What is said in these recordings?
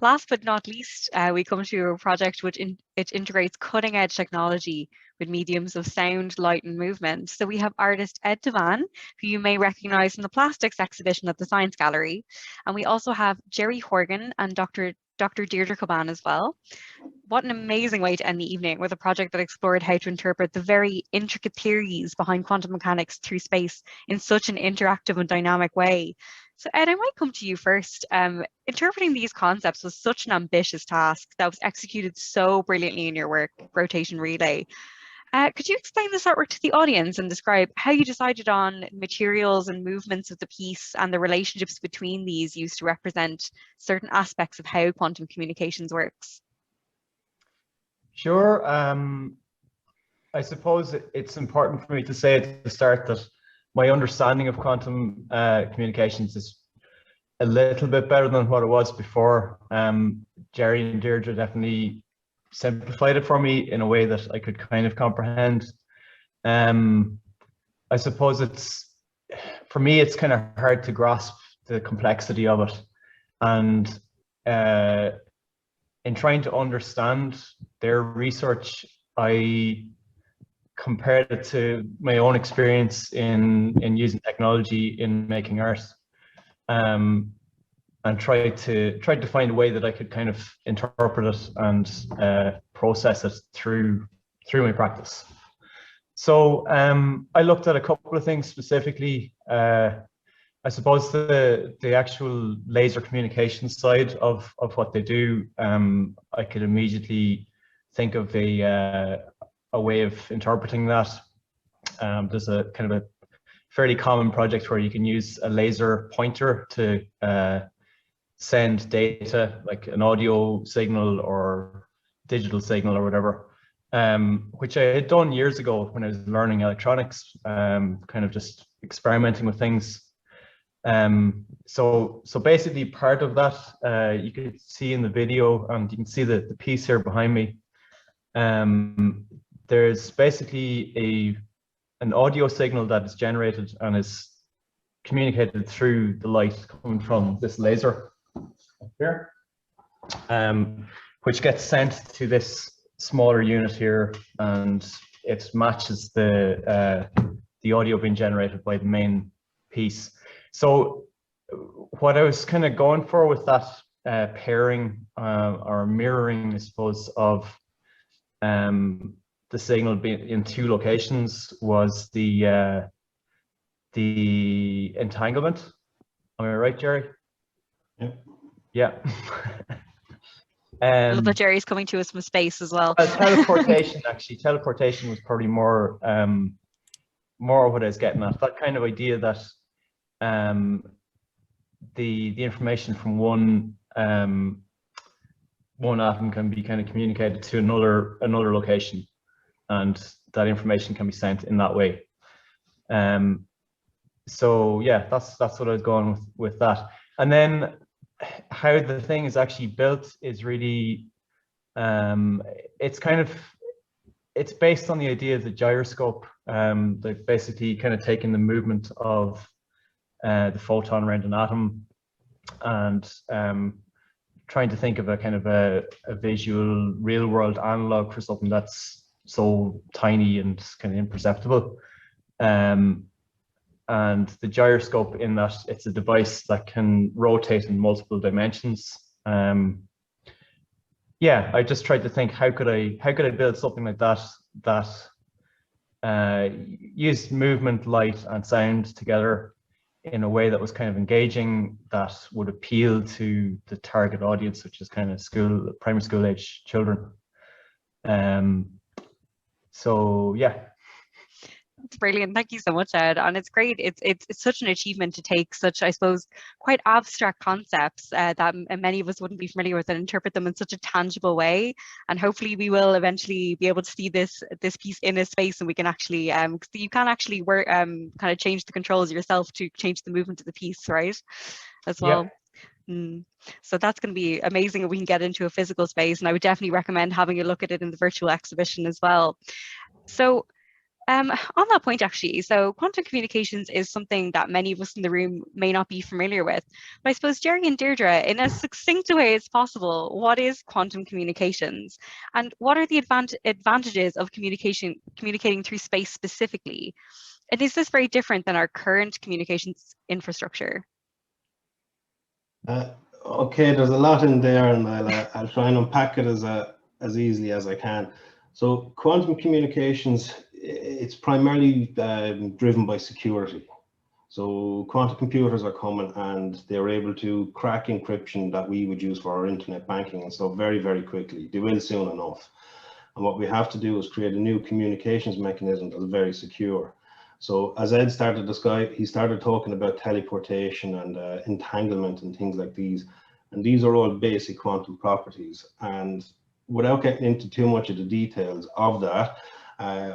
Last but not least, we come to a project which it integrates cutting edge technology with mediums of sound, light and movement. So we have artist Ed Devane, who you may recognise from the plastics exhibition at the Science Gallery. And we also have Jerry Horgan and Dr. Deirdre Coban as well. What an amazing way to end the evening with a project that explored how to interpret the very intricate theories behind quantum mechanics through space in such an interactive and dynamic way. So Ed, I might come to you first. Interpreting these concepts was such an ambitious task that was executed so brilliantly in your work, Rotation Relay. Could you explain this artwork to the audience and describe how you decided on materials and movements of the piece and the relationships between these used to represent certain aspects of how quantum communications works? Sure. I suppose it's important for me to say at the start that my understanding of quantum communications is a little bit better than what it was before. Jerry and Deirdre definitely simplified it for me in a way that I could kind of comprehend. I suppose for me, it's kind of hard to grasp the complexity of it. And in trying to understand their research, I compared it to my own experience in using technology in making art, and tried to find a way that I could kind of interpret it and process it through my practice. So I looked at a couple of things specifically. I suppose the actual laser communication side of what they do, I could immediately think of a way of interpreting that. There's a kind of a fairly common project where you can use a laser pointer to send data, like an audio signal or digital signal or whatever, which I had done years ago when I was learning electronics, kind of just experimenting with things. So basically part of that, you could see in the video, and you can see the piece here behind me. There's basically an audio signal that is generated and is communicated through the light coming from this laser here, which gets sent to this smaller unit here, and it matches the audio being generated by the main piece. So what I was kind of going for with that pairing or mirroring, I suppose, of the signal being in two locations was the entanglement. Am I right, Jerry? Yeah. Yeah. I love that Jerry's coming to us from space as well. Teleportation, actually. Teleportation was probably more what I was getting at. That kind of idea that the information from one atom can be kind of communicated to another location, and that information can be sent in that way. So yeah, that's what I was going with that. And then how the thing is actually built is really it's based on the idea of the gyroscope. They've basically kind of taken the movement of the photon around an atom and trying to think of a kind of a visual real world analog for something that's so tiny and kind of imperceptible. And the gyroscope, in that it's a device that can rotate in multiple dimensions. Yeah, I just tried to think, how could I build something like that used movement, light and sound together in a way that was kind of engaging, that would appeal to the target audience, which is kind of primary school age children. So yeah. It's brilliant. Thank you so much, Ed. And it's great. It's such an achievement to take such, I suppose, quite abstract concepts that many of us wouldn't be familiar with and interpret them in such a tangible way. And hopefully we will eventually be able to see this piece in a space, and we can actually, you can actually work, kind of change the controls yourself to change the movement of the piece, right? As well. Yeah. So that's going to be amazing if we can get into a physical space. And I would definitely recommend having a look at it in the virtual exhibition as well. So On that point, actually, so quantum communications is something that many of us in the room may not be familiar with. But I suppose Jerry and Deirdre, in as succinct a way as possible, what is quantum communications, and what are the advantages of communicating through space specifically? And is this very different than our current communications infrastructure? Okay, there's a lot in there, and I'll try and unpack it as easily as I can. So quantum communications, it's primarily driven by security. So quantum computers are coming and they're able to crack encryption that we would use for our internet banking and stuff very, very quickly. They will soon enough. And what we have to do is create a new communications mechanism that's very secure. So as Ed started he started talking about teleportation and entanglement and things like these. And these are all basic quantum properties. And without getting into too much of the details of that,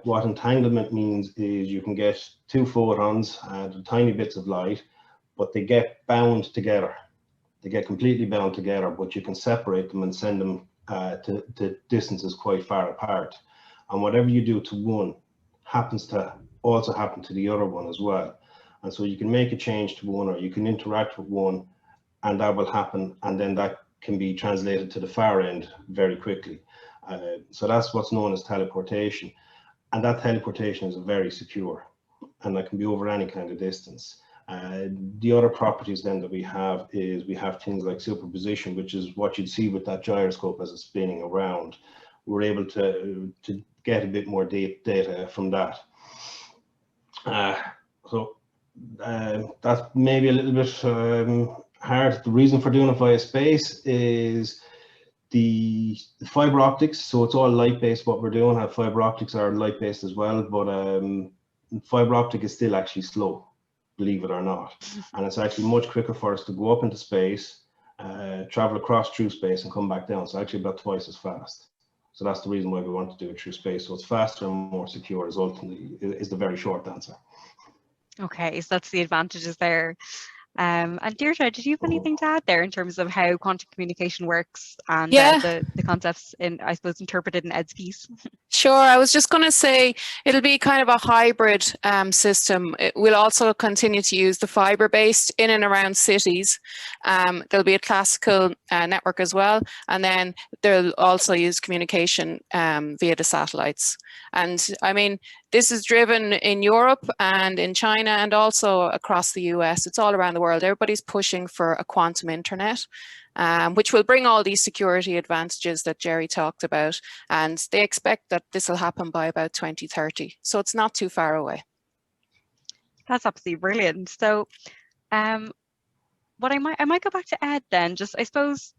what entanglement means is you can get two photons, tiny bits of light, but they get bound together. They get completely bound together, but you can separate them and send them to distances quite far apart. And whatever you do to one happens to also happen to the other one as well. And so you can make a change to one, or you can interact with one, and that will happen, and then that can be translated to the far end very quickly. So that's what's known as teleportation. And that teleportation is very secure, and that can be over any kind of distance. The other properties then that we have is we have things like superposition, which is what you'd see with that gyroscope as it's spinning around. We're able to get a bit more data from that. So that's maybe a little bit hard. The reason for doing it via space is the fiber optics. So it's all light-based. What we're doing, fiber optics are light-based as well, but fiber optic is still actually slow, believe it or not. And it's actually much quicker for us to go up into space, travel across through space and come back down. So actually about twice as fast. So that's the reason why we want to do it through space. So it's faster and more secure is ultimately is the very short answer. Okay, so that's the advantages there. And Deirdre, did you have anything to add there in terms of how quantum communication works and the concepts in, I suppose, interpreted in Ed's piece? Sure. I was just going to say it'll be kind of a hybrid system. We'll also continue to use the fiber-based in and around cities. There'll be a classical network as well, and then they'll also use communication via the satellites. And I mean, this is driven in Europe and in China and also across the US. It's all around the world. Everybody's pushing for a quantum internet, which will bring all these security advantages that Jerry talked about. And they expect that this will happen by about 2030. So it's not too far away. That's absolutely brilliant. So what I might go back to Ed then, just I suppose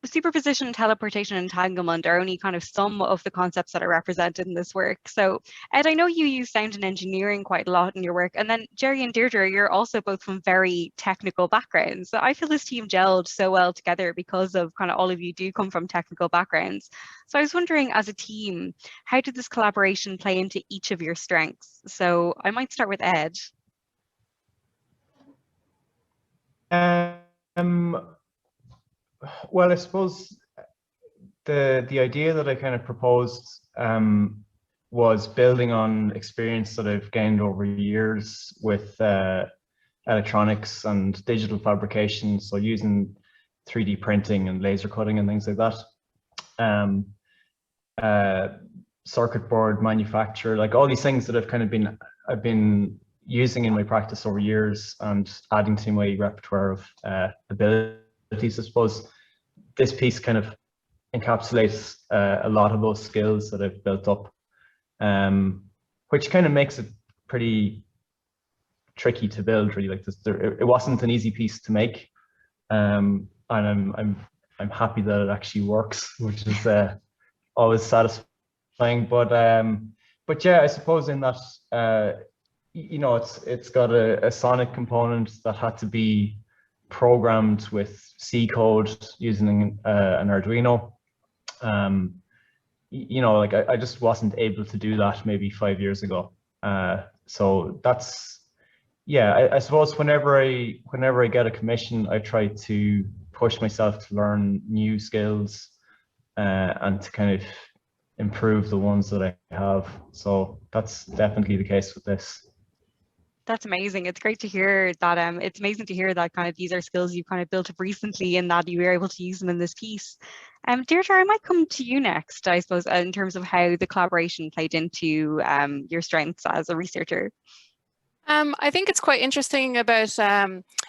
superposition, teleportation, and entanglement are only kind of some of the concepts that are represented in this work. So Ed, I know you use sound and engineering quite a lot in your work, and then Jerry and Deirdre, you're also both from very technical backgrounds. So I feel this team gelled so well together because of kind of all of you do come from technical backgrounds. So I was wondering, as a team, how did this collaboration play into each of your strengths? So I might start with Ed. Well, I suppose the idea that I kind of proposed was building on experience that I've gained over years with electronics and digital fabrication, so using 3D printing and laser cutting and things like that. Circuit board manufacture, like all these things that I've been using in my practice over years and adding to my repertoire of abilities. I suppose this piece kind of encapsulates a lot of those skills that I've built up, which kind of makes it pretty tricky to build. Really, like this, it wasn't an easy piece to make, and I'm happy that it actually works, which is always satisfying. But yeah, I suppose in that you know, it's got a sonic component that had to be programmed with C code using an Arduino. You know, like I just wasn't able to do that maybe 5 years ago. So that's, yeah, I suppose whenever I get a commission, I try to push myself to learn new skills and to kind of improve the ones that I have. So that's definitely the case with this. That's amazing. It's great to hear that. It's amazing to hear that kind of these are skills you've kind of built up recently and that you were able to use them in this piece. Deirdre, I might come to you next, I suppose, in terms of how the collaboration played into your strengths as a researcher. I think it's quite interesting about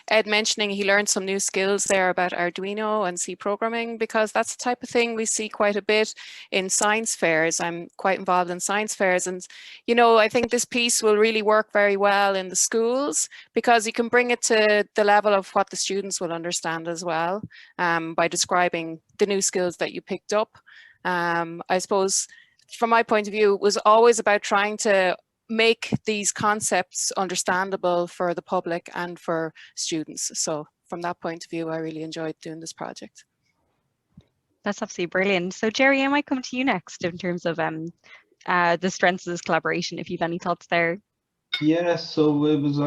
Ed mentioning he learned some new skills there about Arduino and C programming, because that's the type of thing we see quite a bit in science fairs. I'm quite involved in science fairs, and you know, I think this piece will really work very well in the schools because you can bring it to the level of what the students will understand as well, by describing the new skills that you picked up. I suppose from my point of view, it was always about trying to make these concepts understandable for the public and for students. So from that point of view, I really enjoyed doing this project. That's absolutely brilliant. So Jerry, I might come to you next in terms of the strengths of this collaboration, if you've any thoughts there. Yes, so it was,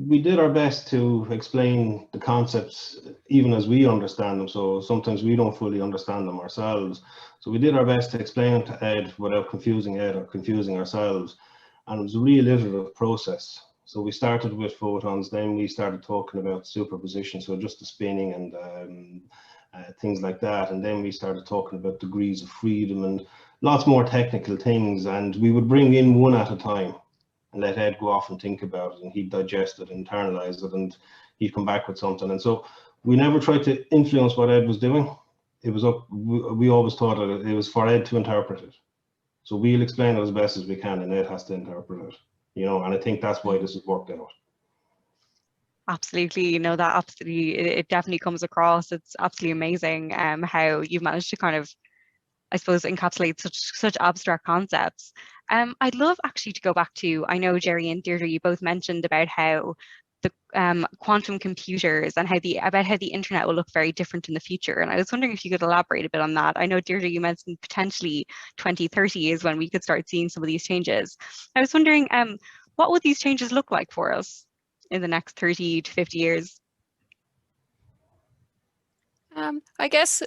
we did our best to explain the concepts even as we understand them. So sometimes we don't fully understand them ourselves. So we did our best to explain them to Ed without confusing Ed or confusing ourselves. And it was a real iterative process. So we started with photons, then we started talking about superposition, so just the spinning and things like that. And then we started talking about degrees of freedom and lots more technical things. And we would bring in one at a time and let Ed go off and think about it, and he'd digest it, internalize it, and he'd come back with something. And so we never tried to influence what Ed was doing. It was up, we always thought it was for Ed to interpret it. So we'll explain it as best as we can, and Ed has to interpret it, you know, and I think that's why this has worked out. Absolutely, you know, that absolutely, it definitely comes across. It's absolutely amazing how you've managed to kind of, I suppose, encapsulate such abstract concepts. I'd love actually to go back to, I know Jerry and Deirdre, you both mentioned about how the quantum computers and how the internet will look very different in the future. And I was wondering if you could elaborate a bit on that. I know Deirdre, you mentioned potentially 2030 is when we could start seeing some of these changes. I was wondering, what would these changes look like for us in the next 30 to 50 years? I guess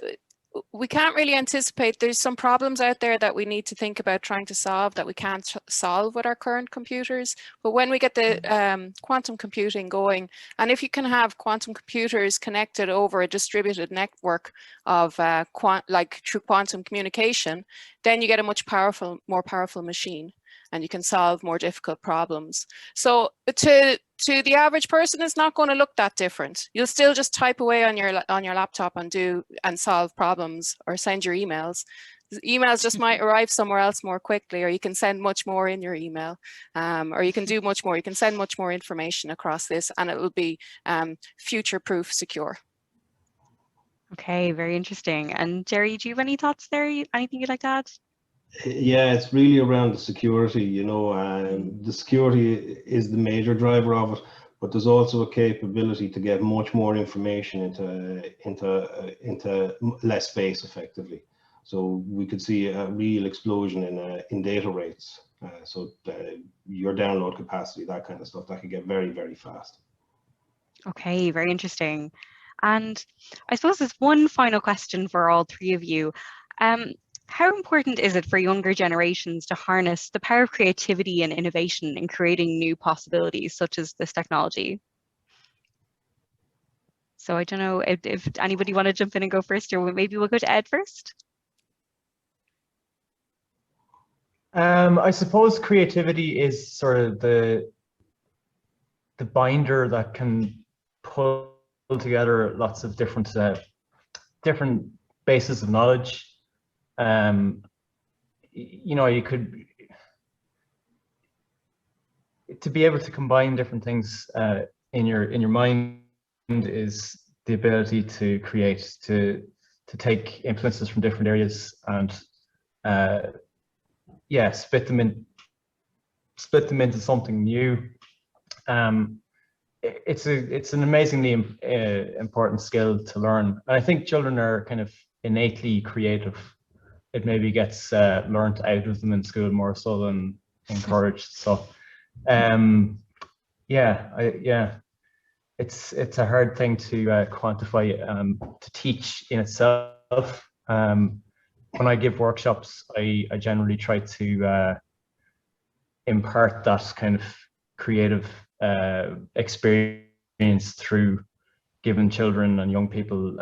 we can't really anticipate. There's some problems out there that we need to think about trying to solve that we can't solve with our current computers. But when we get the quantum computing going, and if you can have quantum computers connected over a distributed network of like through quantum communication, then you get a much more powerful machine, and you can solve more difficult problems. So to the average person, it's not going to look that different. You'll still just type away on your laptop and solve problems or send your emails. Emails just might arrive somewhere else more quickly, or you can send much more in your email, or you can do much more. You can send much more information across this, and it will be future-proof, secure. Okay, very interesting. And Jerry, do you have any thoughts there? Anything you'd like to add? Yeah, it's really around the security, you know, the security is the major driver of it, but there's also a capability to get much more information into less space effectively. So we could see a real explosion in data rates. So your download capacity, that kind of stuff, that could get very, very fast. Okay, very interesting. And I suppose there's one final question for all three of you. How important is it for younger generations to harness the power of creativity and innovation in creating new possibilities such as this technology? So I don't know if anybody want to jump in and go first, or maybe we'll go to Ed first. I suppose creativity is sort of the binder that can pull together lots of different bases of knowledge. You know, you could, to be able to combine different things in your mind is the ability to create, to take influences from different areas and yeah, split them into something new. It's an amazingly important skill to learn, and I think children are kind of innately creative. It maybe gets learned out of them in school more so than encouraged. So, yeah, it's a hard thing to quantify, to teach in itself. when I give workshops, I generally try to impart that kind of creative experience through giving children and young people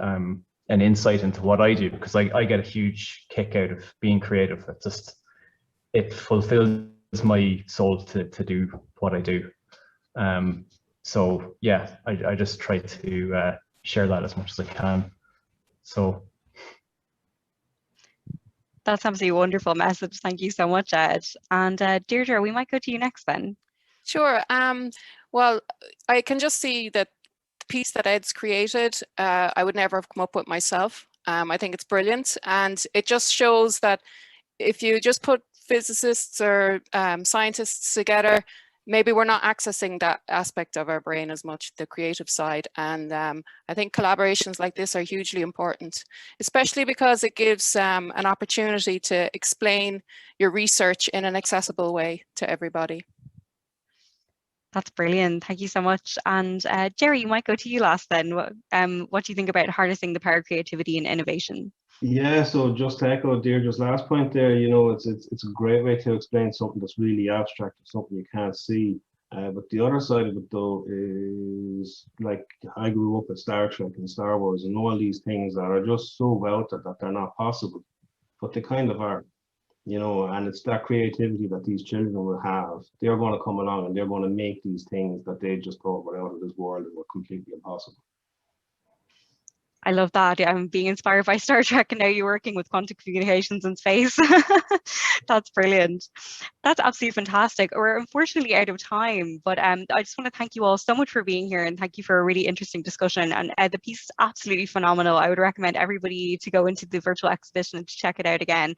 an insight into what I do, because I get a huge kick out of being creative. It fulfills my soul to do what I do. So yeah, I just try to share that as much as I can. So that's absolutely wonderful message. Thank you so much, Ed. And Deirdre, we might go to you next then. Sure. Well, I can just see that the piece that Ed's created, I would never have come up with myself. I think it's brilliant, and it just shows that if you just put physicists or scientists together, maybe we're not accessing that aspect of our brain as much, the creative side. And I think collaborations like this are hugely important, especially because it gives an opportunity to explain your research in an accessible way to everybody. That's brilliant. Thank you so much. And Jerry, you might go to you last then. What do you think about harnessing the power of creativity and innovation? Yeah, so just to echo Deirdre's last point there, you know, it's a great way to explain something that's really abstract or something you can't see. But the other side of it though is, like, I grew up at Star Trek and Star Wars and all these things that are just so out there that they're not possible, but they kind of are, you know, and it's that creativity that these children will have. They're going to come along and they're going to make these things that they just thought were out of this world and were completely impossible. I love that. I'm being inspired by Star Trek, and now you're working with quantum communications in space. That's brilliant. That's absolutely fantastic. We're unfortunately out of time, but I just want to thank you all so much for being here, and thank you for a really interesting discussion. And the piece is absolutely phenomenal. I would recommend everybody to go into the virtual exhibition and to check it out again.